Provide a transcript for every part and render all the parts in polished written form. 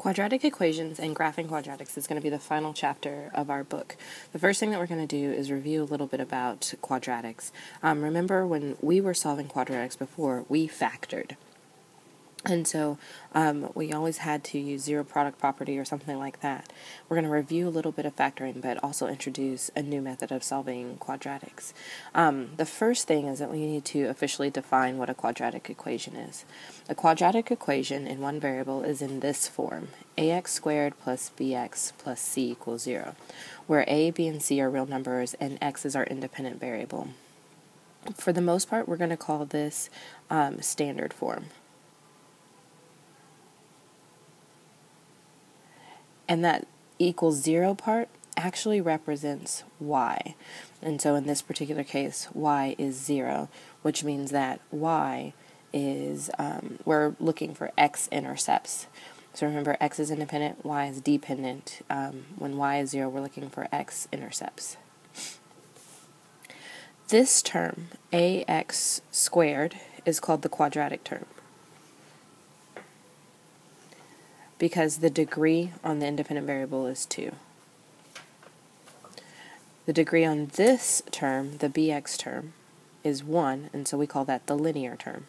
Quadratic equations and graphing quadratics is going to be the final chapter of our book. The first thing that we're going to do is review a little bit about quadratics. Remember when we were solving quadratics before, we factored. And so we always had to use zero product property or something like that. We're going to review a little bit of factoring, but also introduce a new method of solving quadratics. The first thing is that we need to officially define what a quadratic equation is. A quadratic equation in one variable is in this form: ax squared plus bx plus c equals 0, where a, b, and c are real numbers and x is our independent variable. For the most part, we're going to call this standard form. And that equals 0 part actually represents y. And so in this particular case, y is 0, which means that y is, we're looking for x-intercepts. So remember, x is independent, y is dependent. When y is 0, we're looking for x-intercepts. This term, ax squared, is called the quadratic term, because the degree on the independent variable is 2. The degree on this term, the bx term, is 1, and so we call that the linear term.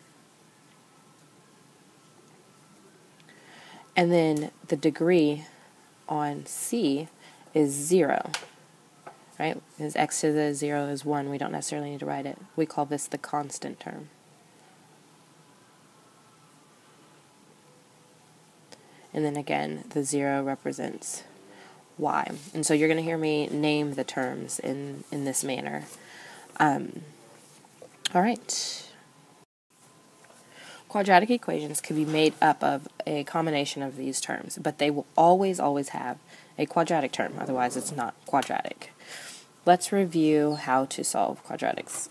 And then the degree on c is 0, right? Because x to the 0 is 1, we don't necessarily need to write it. We call this the constant term. And then again, the 0 represents y. And so you're going to hear me name the terms in this manner. All right. Quadratic equations can be made up of a combination of these terms, but they will always have a quadratic term, otherwise it's not quadratic. Let's review how to solve quadratics.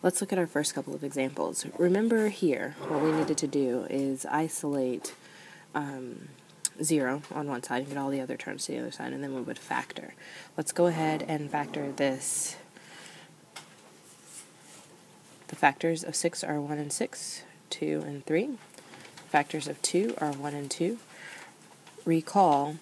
Let's look at our first couple of examples. Remember here, what we needed to do is isolate 0 on one side and get all the other terms to the other side, and then we would factor. Let's go ahead and factor this. The factors of 6 are 1 and 6, 2 and 3. Factors of 2 are 1 and 2. Recall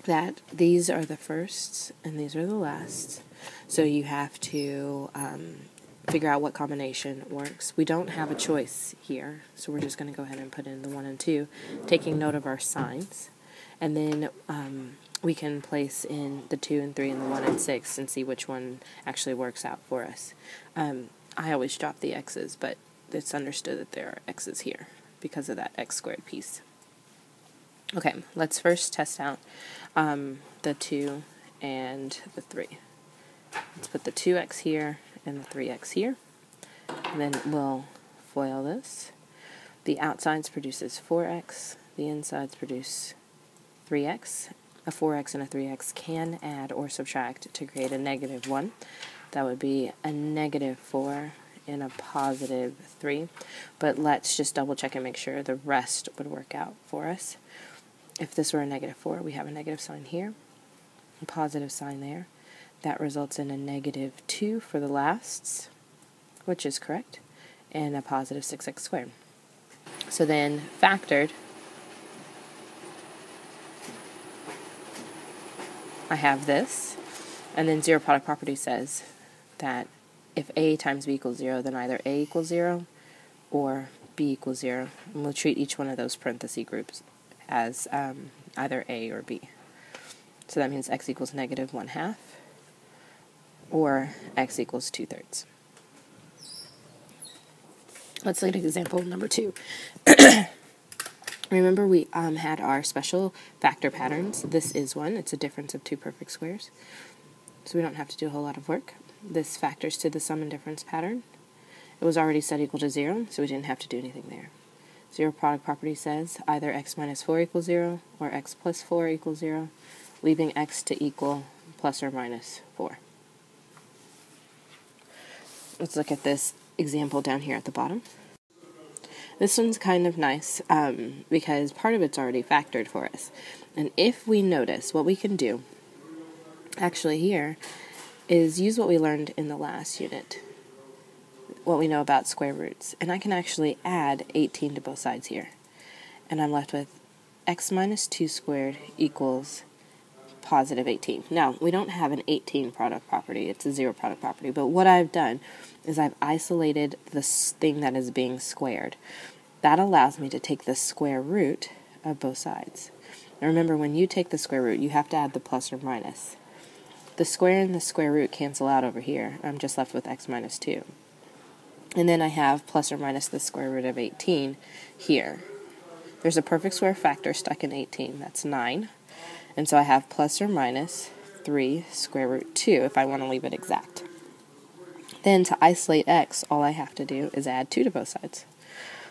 that these are the firsts and these are the lasts, so you have to figure out what combination works. We don't have a choice here, so we're just going to go ahead and put in the 1 and 2, taking note of our signs, and then we can place in the 2 and 3 and the 1 and 6 and see which one actually works out for us. I always drop the x's, but it's understood that there are x's here because of that x squared piece. Okay, let's first test out the 2 and the 3. Let's put the 2x here and the 3x here, and then we'll FOIL this. The outsides produces 4x, the insides produce 3x. A 4x and a 3x can add or subtract to create a negative 1. That would be a negative 4 and a positive 3, but let's just double check and make sure the rest would work out for us. If this were a negative 4, we have a negative sign here, a positive sign there. That results in a negative 2 for the lasts, which is correct, and a positive 6x squared. So then, factored, I have this, and then zero product property says that if a times b equals 0, then either a equals 0 or b equals 0, and we'll treat each one of those parenthesis groups as either a or b. So that means x equals negative 1/2 or x equals 2/3. Let's look at example number 2. Remember we had our special factor patterns. This is one. It's a difference of two perfect squares. So we don't have to do a whole lot of work. This factors to the sum and difference pattern. It was already set equal to 0, so we didn't have to do anything there. Zero product property says either x minus 4 equals 0 or x plus 4 equals 0, leaving x to equal plus or minus 4. Let's look at this example down here at the bottom. This one's kind of nice because part of it's already factored for us. And if we notice, what we can do actually here is use what we learned in the last unit. what we know about square roots. And I can actually add 18 to both sides here. And I'm left with x minus 2 squared equals positive 18. Now, we don't have an 18 product property. It's a 0 product property. But what I've done is I've isolated this thing that is being squared. That allows me to take the square root of both sides. Now remember, when you take the square root, you have to add the plus or minus. The square and the square root cancel out over here. I'm just left with x minus 2. And then I have plus or minus the square root of 18 here. There's a perfect square factor stuck in 18. That's 9. And so I have plus or minus 3 square root 2 if I want to leave it exact. Then to isolate x, all I have to do is add 2 to both sides.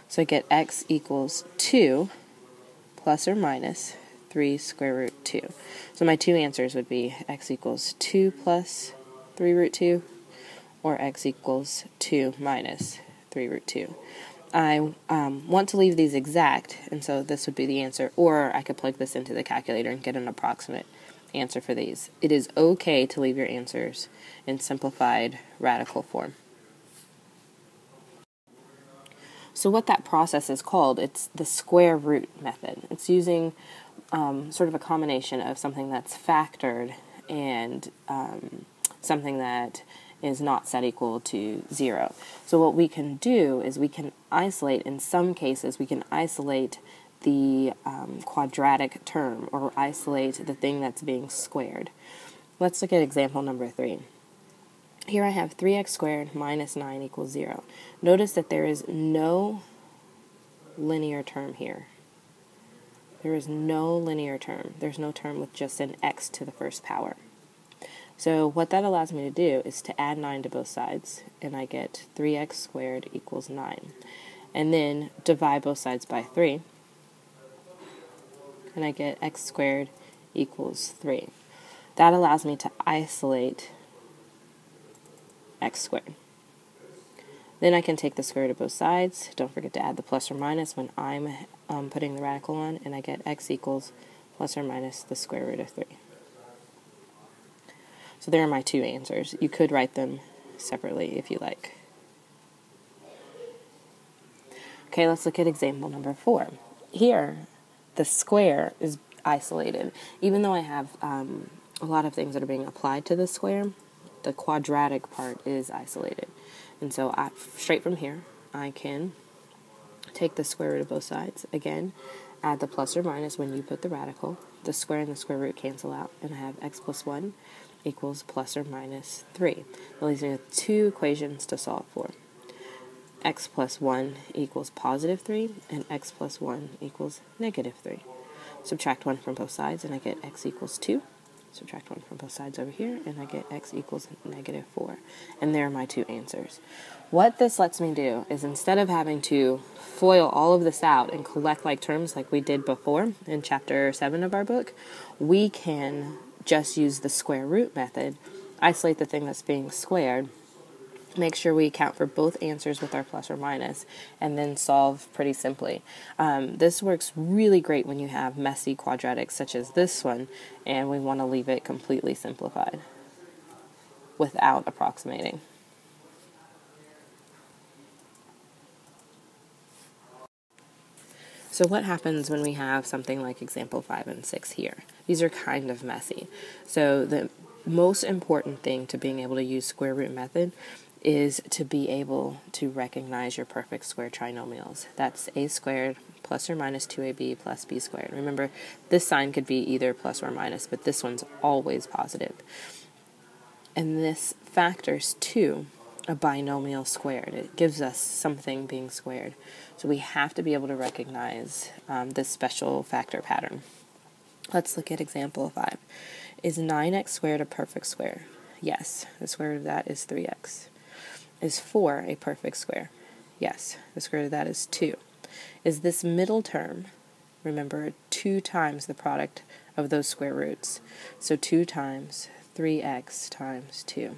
So I get x equals 2 plus or minus 3 square root 2. So my two answers would be x equals 2 plus 3 root 2 or x equals 2 minus 3 root 2. I want to leave these exact, and so this would be the answer, or I could plug this into the calculator and get an approximate answer for these. It is okay to leave your answers in simplified radical form. So what that process is called, it's the square root method. It's using sort of a combination of something that's factored and something that is not set equal to 0. So what we can do is we can isolate, in some cases, we can isolate the quadratic term or isolate the thing that's being squared. Let's look at example number 3. Here I have 3x squared minus 9 equals 0. Notice that there is no linear term here. There is no linear term. There's no term with just an x to the first power. So what that allows me to do is to add 9 to both sides, and I get 3x squared equals 9. And then divide both sides by 3, and I get x squared equals 3. That allows me to isolate x squared. Then I can take the square root of both sides. Don't forget to add the plus or minus when I'm putting the radical on, and I get x equals plus or minus the square root of 3. So there are my two answers. You could write them separately if you like. Okay, let's look at example number 4. Here, the square is isolated. Even though I have a lot of things that are being applied to the square, the quadratic part is isolated. And so straight from here, I can take the square root of both sides. Again, add the plus or minus when you put the radical. The square and the square root cancel out, and I have x plus 1 equals plus or minus 3. That leaves me with two equations to solve for. X plus 1 equals positive 3, and x plus 1 equals negative 3. Subtract 1 from both sides, and I get x equals 2. Subtract 1 from both sides over here, and I get x equals negative 4. And there are my two answers. What this lets me do is, instead of having to FOIL all of this out and collect like terms like we did before in chapter 7 of our book, we can just use the square root method, isolate the thing that's being squared, make sure we account for both answers with our plus or minus, and then solve pretty simply. This works really great when you have messy quadratics such as this one, and we want to leave it completely simplified without approximating. So what happens when we have something like example 5 and 6 here? These are kind of messy. So the most important thing to being able to use square root method is to be able to recognize your perfect square trinomials. That's a squared plus or minus 2ab plus b squared. Remember, this sign could be either plus or minus, but this one's always positive. And this factors to a binomial squared. It gives us something being squared. So we have to be able to recognize this special factor pattern. Let's look at example 5. Is 9x squared a perfect square? Yes. The square root of that is 3x. Is 4 a perfect square? Yes. The square root of that is 2. Is this middle term, remember, 2 times the product of those square roots? So 2 times 3x times 2.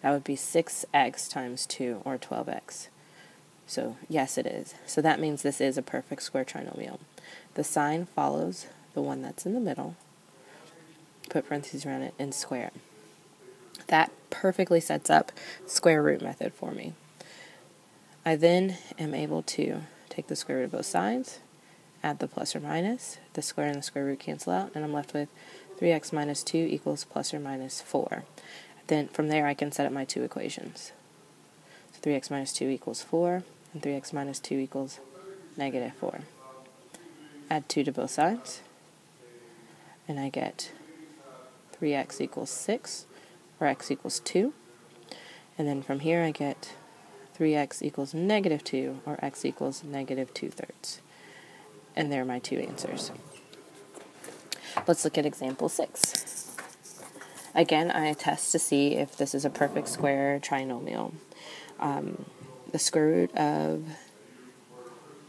That would be 6x times 2, or 12x. So yes, it is. So that means this is a perfect square trinomial. The sign follows the one that's in the middle, put parentheses around it, and square it. That perfectly sets up square root method for me. I then am able to take the square root of both sides, add the plus or minus, the square and the square root cancel out, and I'm left with 3x minus 2 equals plus or minus 4. Then from there I can set up my two equations. So 3x minus 2 equals 4, and 3x minus 2 equals negative 4. Add 2 to both sides, and I get 3x equals 6, or x equals 2. And then from here I get 3x equals negative 2, or x equals negative 2/3. And there are my two answers. Let's look at example 6. Again, I test to see if this is a perfect square trinomial. The square root of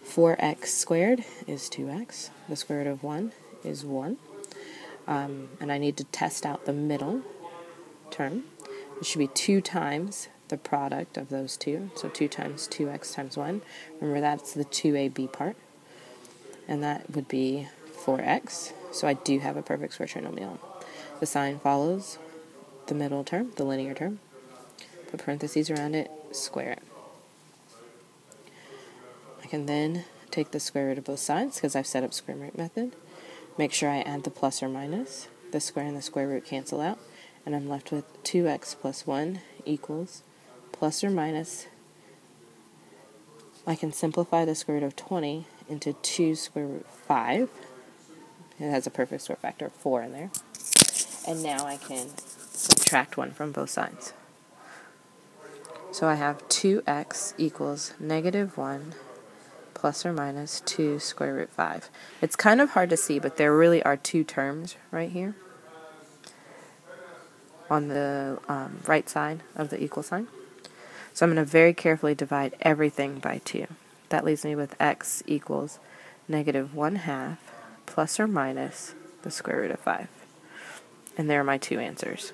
4x squared is 2x. The square root of 1 is 1. And I need to test out the middle term. It should be 2 times the product of those two. So 2 times 2x times 1. Remember, that's the 2ab part. And that would be 4x. So I do have a perfect square trinomial. The sign follows the middle term, the linear term. Put parentheses around it, square it. I can then take the square root of both sides because I've set up square root method. Make sure I add the plus or minus. The square and the square root cancel out. And I'm left with 2x plus 1 equals plus or minus. I can simplify the square root of 20 into 2 square root 5. It has a perfect square factor of 4 in there. And now I can subtract 1 from both sides. So I have 2x equals negative 1 plus or minus 2 square root 5. It's kind of hard to see, but there really are two terms right here on the right side of the equal sign. So I'm going to very carefully divide everything by 2. That leaves me with x equals negative 1/2 plus or minus the square root of 5. And there are my two answers.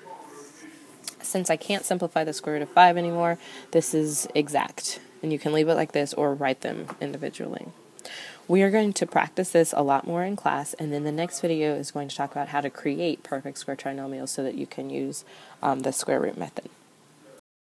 Since I can't simplify the square root of 5 anymore, this is exact. And you can leave it like this or write them individually. We are going to practice this a lot more in class, and then the next video is going to talk about how to create perfect square trinomials so that you can use the square root method.